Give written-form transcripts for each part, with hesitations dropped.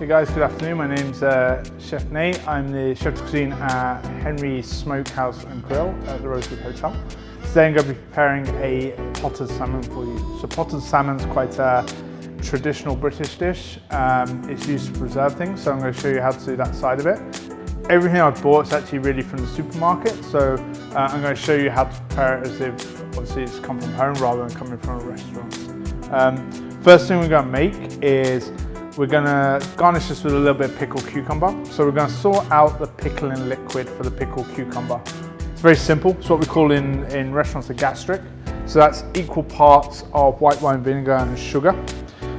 guys, good afternoon. My name's Chef Nate. I'm the chef de cuisine at Henry's Smokehouse and Grill at the Rosewood Hotel. Today I'm going to be preparing a potted salmon for you. So potted salmon is quite a traditional British dish. It's used to preserve things, so I'm going to show you how to do that side of it. Everything I've bought is actually really from the supermarket, so I'm going to show you how to prepare it as if obviously it's come from home rather than coming from a restaurant. First thing we're going to make is we're going to garnish this with a little bit of pickled cucumber. So we're going to sort out the pickling liquid for the pickled cucumber. It's very simple. It's what we call in restaurants a gastric. So that's equal parts of white wine vinegar and sugar.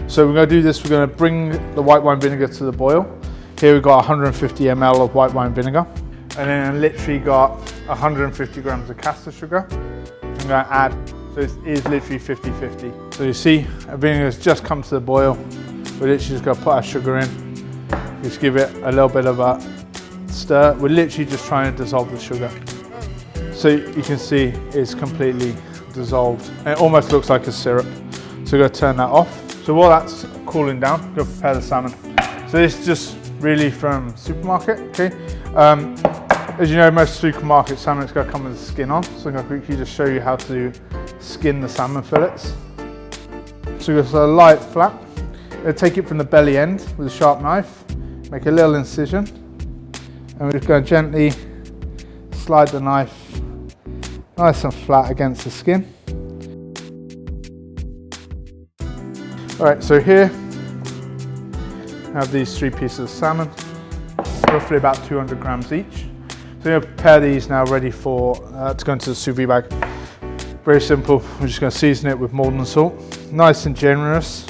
So we're going to do this, we're going to bring the white wine vinegar to the boil. Here we've got 150 ml of white wine vinegar. And then I literally got 150 grams of caster sugar. I'm going to add, so it is literally 50-50. So you see, our vinegar has just come to the boil. We're literally just going to put our sugar in. Just give it a little bit of a stir. We're literally just trying to dissolve the sugar. So you can see it's completely dissolved. And it almost looks like a syrup. So we're going to turn that off. So while that's cooling down, we're going to prepare the salmon. So this is just really from supermarket, okay? As you know, most supermarket salmon's going to come with the skin on. So I'm going to quickly just show you how to skin the salmon fillets. So we're going to lie it flat. We'll take it from the belly end with a sharp knife, make a little incision, and we're just going to gently slide the knife nice and flat against the skin. Alright, so here I have these 3 pieces of salmon, roughly about 200 grams each. So I'm going to prepare these now ready for to go into the sous vide bag. Very simple, we're just going to season it with Maldon salt, nice and generous.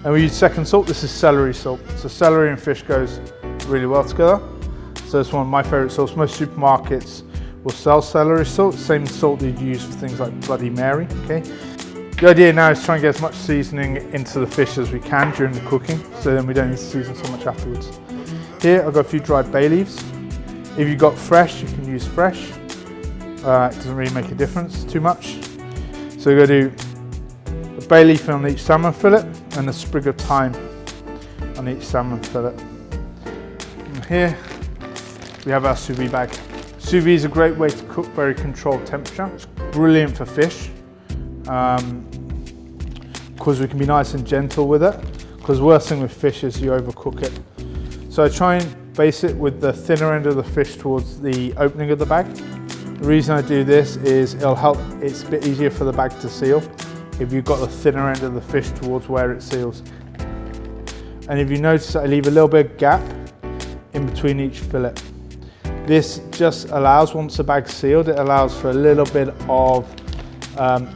And we use second salt. This is celery salt. So celery and fish goes really well together. So it's one of my favourite salts. Most supermarkets will sell celery salt, same salt that you use for things like Bloody Mary. Okay. The idea now is try and get as much seasoning into the fish as we can during the cooking, so then we don't need to season so much afterwards. Here I've got a few dried bay leaves. If you've got fresh, you can use fresh. It doesn't really make a difference too much. So we're going to do a bay leaf on each salmon fillet and a sprig of thyme on each salmon fillet. And here we have our sous vide bag. Sous vide is a great way to cook very controlled temperature. It's brilliant for fish because we can be nice and gentle with it, because the worst thing with fish is you overcook it. So I try and base it with the thinner end of the fish towards the opening of the bag. The reason I do this is it'll help, it's a bit easier for the bag to seal if you've got the thinner end of the fish towards where it seals. And if you notice, I leave a little bit of gap in between each fillet. This just allows, once the bag's sealed, it allows for a little bit of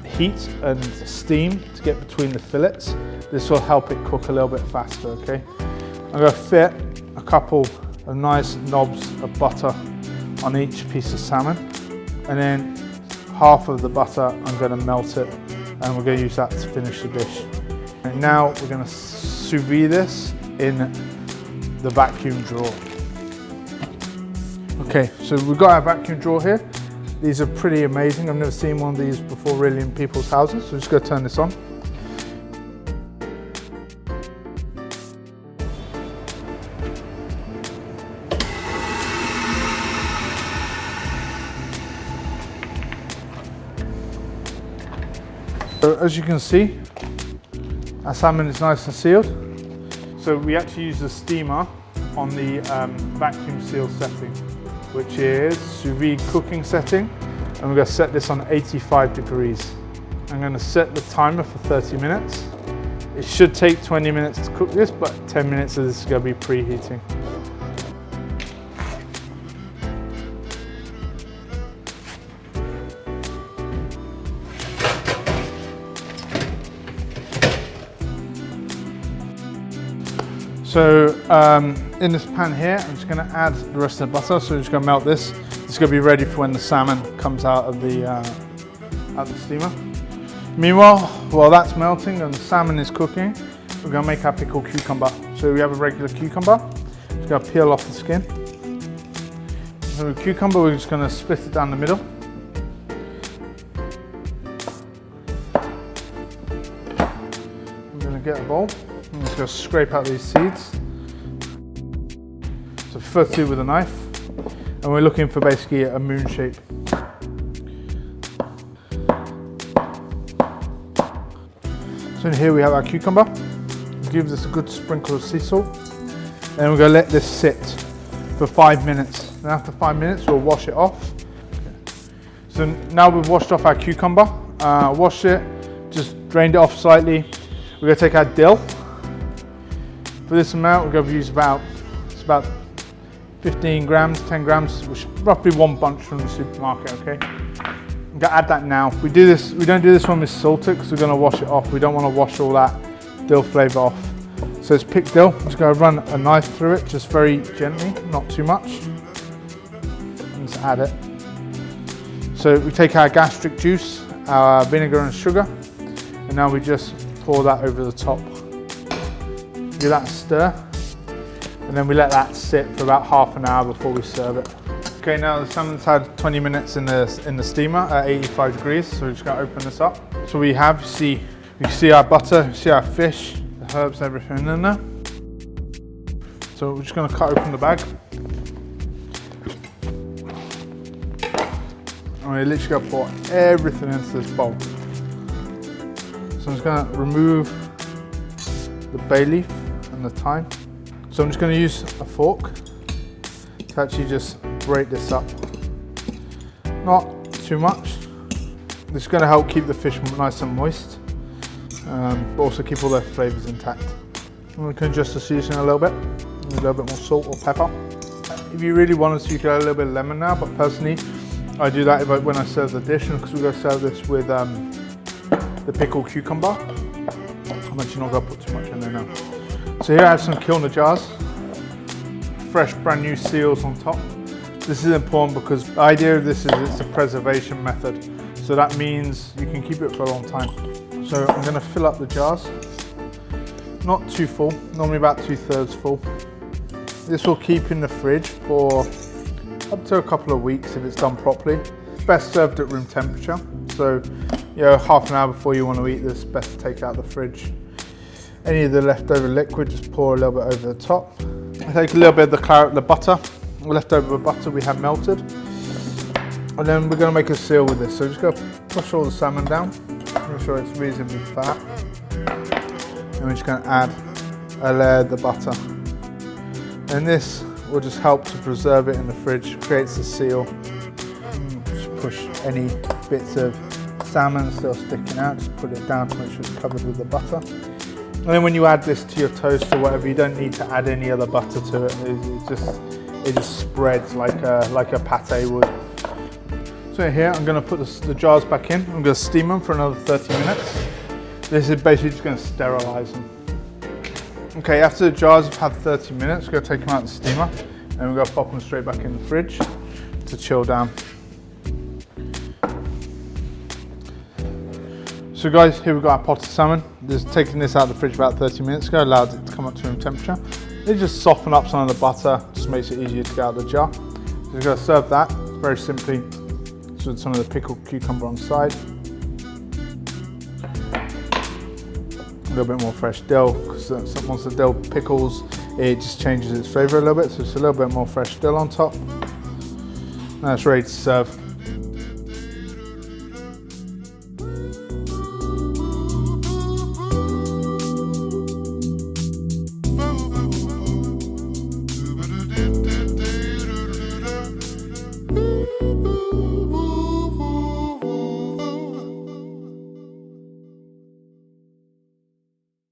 heat and steam to get between the fillets. This will help it cook a little bit faster, okay? I'm going to fit a couple of nice knobs of butter on each piece of salmon, and then half of the butter I'm going to melt it, and we're going to use that to finish the dish. And now we're going to sous vide this in the vacuum drawer. Okay, so we've got our vacuum drawer here. These are pretty amazing. I've never seen one of these before really in people's houses, so just going to turn this on. So as you can see, our salmon is nice and sealed. So we actually use the steamer on the vacuum seal setting, which is sous vide cooking setting. And we're going to set this on 85 degrees. I'm going to set the timer for 30 minutes. It should take 20 minutes to cook this, but 10 minutes of this is going to be preheating. So in this pan here, I'm just going to add the rest of the butter. So we're just going to melt this. It's going to be ready for when the salmon comes out of the steamer. Meanwhile, while that's melting and the salmon is cooking, we're going to make our pickled cucumber. So we have a regular cucumber. Just going to peel off the skin. So the cucumber, we're just going to split it down the middle. I'm going to get a bowl. I'm just going to scrape out these seeds. So first do with a knife, and we're looking for basically a moon shape. So in here we have our cucumber. Give this a good sprinkle of sea salt. And we're going to let this sit for 5 minutes. And after 5 minutes we'll wash it off. So now we've washed off our cucumber, washed it, just drained it off slightly. We're going to take our dill. For this amount we're going to use about 15 grams, 10 grams, which is roughly one bunch from the supermarket, okay? I'm going to add that now. We don't do this when we salt it because we're going to wash it off. We don't want to wash all that dill flavour off. So it's picked dill. I'm just going to run a knife through it, just very gently, not too much. And just add it. So we take our gastric juice, our vinegar and sugar, and now we just pour that over the top. Give that a stir, and then we let that sit for about half an hour before we serve it. Okay, now the salmon's had 20 minutes in the steamer at 85 degrees, so we're just going to open this up. So we have, you see our butter, you see our fish, the herbs, everything in there. So we're just going to cut open the bag. And we're literally going to pour everything into this bowl. So I'm just going to remove the bay leaf and the thyme. So I'm just going to use a fork to actually just break this up. Not too much. This is going to help keep the fish nice and moist, but also keep all their flavours intact. And we can adjust the seasoning a little bit more salt or pepper. If you really wanted to, you could add a little bit of lemon now, but personally I do that when I serve the dish, because we're going to serve this with the pickled cucumber. I'm actually not going to put too much in there now. So here I have some Culinary jars, fresh brand new seals on top. This is important because the idea of this is it's a preservation method. So that means you can keep it for a long time. So I'm going to fill up the jars. Not too full, normally about 2/3 full. This will keep in the fridge for up to a couple of weeks if it's done properly. It's best served at room temperature. So half an hour before you want to eat this, best to take it out of the fridge. Any of the leftover liquid, just pour a little bit over the top. I take a little bit of the butter, leftover butter we have melted. And then we're going to make a seal with this. So just going to push all the salmon down, make sure it's reasonably fat. And we're just going to add a layer of the butter. And this will just help to preserve it in the fridge, creates a seal. Just push any bits of salmon still sticking out, just put it down to make sure it's covered with the butter. And then when you add this to your toast or whatever, you don't need to add any other butter to it. It just spreads like a pate would. So here I'm going to put the jars back in. I'm going to steam them for another 30 minutes. This is basically just going to sterilise them. Okay, after the jars have had 30 minutes, we're going to take them out of the steamer and we're going to pop them straight back in the fridge to chill down. So guys, here we've got our potted salmon. Just taking this out of the fridge about 30 minutes ago, allowed it to come up to room temperature. It just soften up some of the butter, just makes it easier to get out of the jar. So we're going to serve that very simply with some of the pickled cucumber on the side. A little bit more fresh dill, because once the dill pickles, it just changes its flavour a little bit, so it's a little bit more fresh dill on top. Now it's ready to serve.